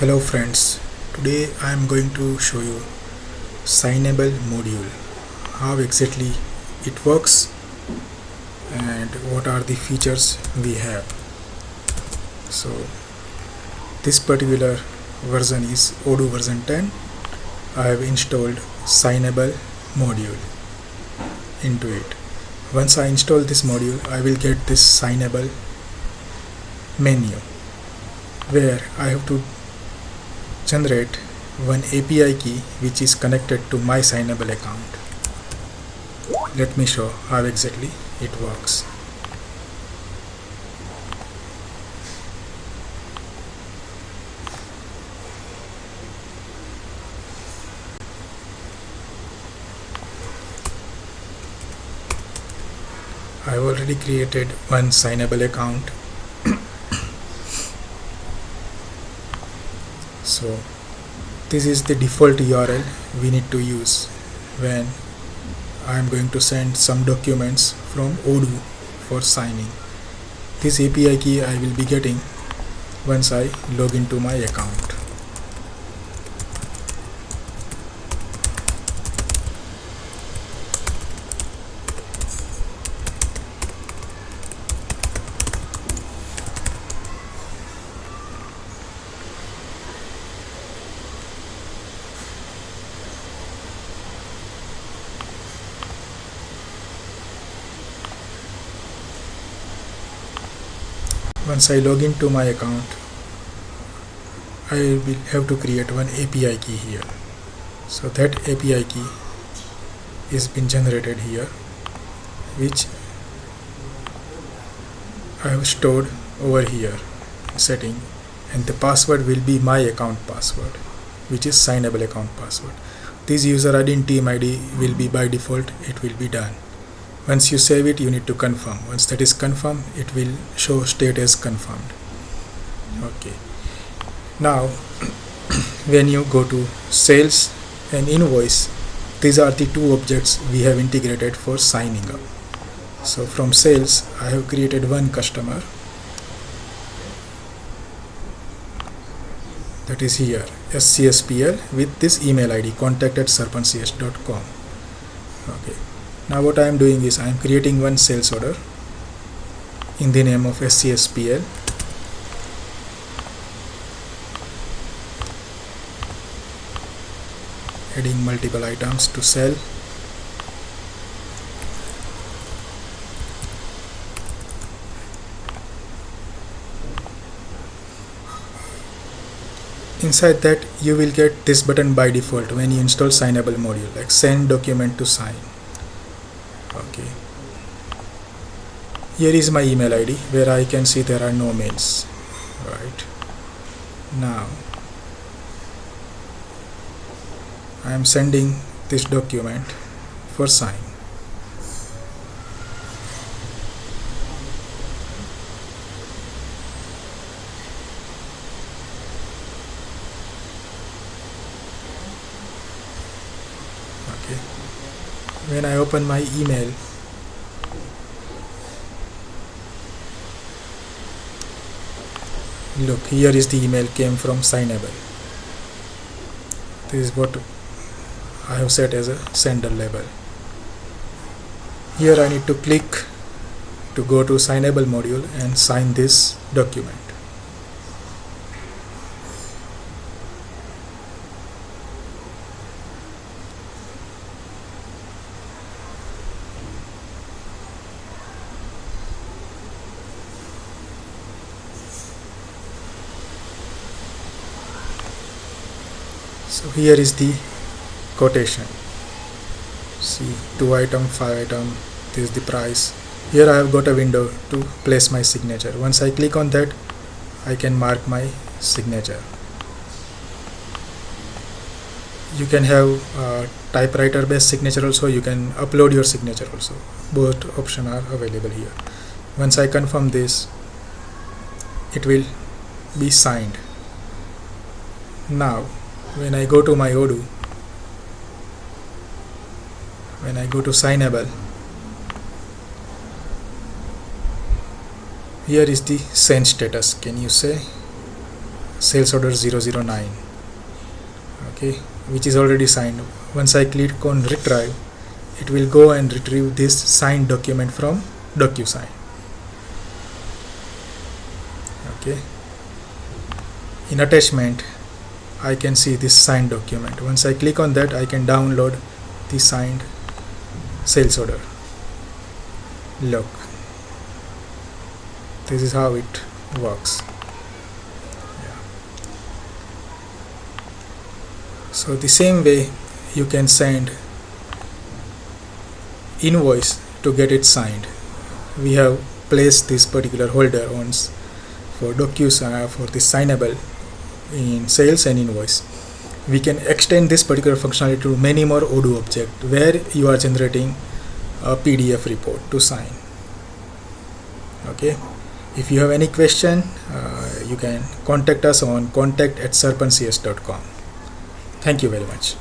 Hello friends, today I am going to show you Signable module, how exactly it works and what are the features we have. So this particular version is Odoo version 10. I have installed Signable module into it. Once I install this module, I will get this Signable menu where I have to generate one API key which is connected to my Signable account. Let me show how exactly it works. I have already created one Signable account. So this is the default URL we need to use when I am going to send some documents from Odoo for signing. This API key I will be getting once I log into my account. Once I log into my account, I will have to create one API key here. So that API key is been generated here, which I have stored over here setting, and the password will be my account password, which is Signable account password. This user ID and team ID will be by default, it will be done. Once you save it, you need to confirm. Once that is confirmed, it will show state as confirmed. Okay. Now when you go to sales and invoice, these are the two objects we have integrated for signing up. So from sales, I have created one customer, that is here, SCSPL, with this email ID contact@serpentcs.com. Okay. Now what I am doing is I am creating one sales order in the name of SCSPL. Adding multiple items to sell. Inside that you will get this button by default when you install Signable module, like send document to sign. Okay. Here is my email ID where I can see there are no mails. Right. Now I am sending this document for sign. Okay. When I open my email, look, here is the email came from Signable. This is what I have set as a sender label. Here I need to click to go to Signable module and sign this document. So here is the quotation. See, 2 item, 5 item, this is the price. Here I have got a window to place my signature. Once I click on that, I can mark my signature. You can have typewriter based signature also, you can upload your signature also. Both options are available here. Once I confirm this, it will be signed. Now when I go to my Odoo, when I go to Signable, here is the send status. Can you say sales order 009, okay, which is already signed. Once I click on retrieve, it will go and retrieve this signed document from DocuSign. Okay, in attachment I can see this signed document. Once I click on that, I can download the signed sales order. Look, this is how it works. So the same way you can send invoice to get it signed. We have placed this particular holder once for DocuSign for the signable in sales and invoice. We can extend this particular functionality to many more Odoo objects where you are generating a PDF report to sign. Okay, if you have any question, you can contact us on contact@serpentcs.com. Thank you very much.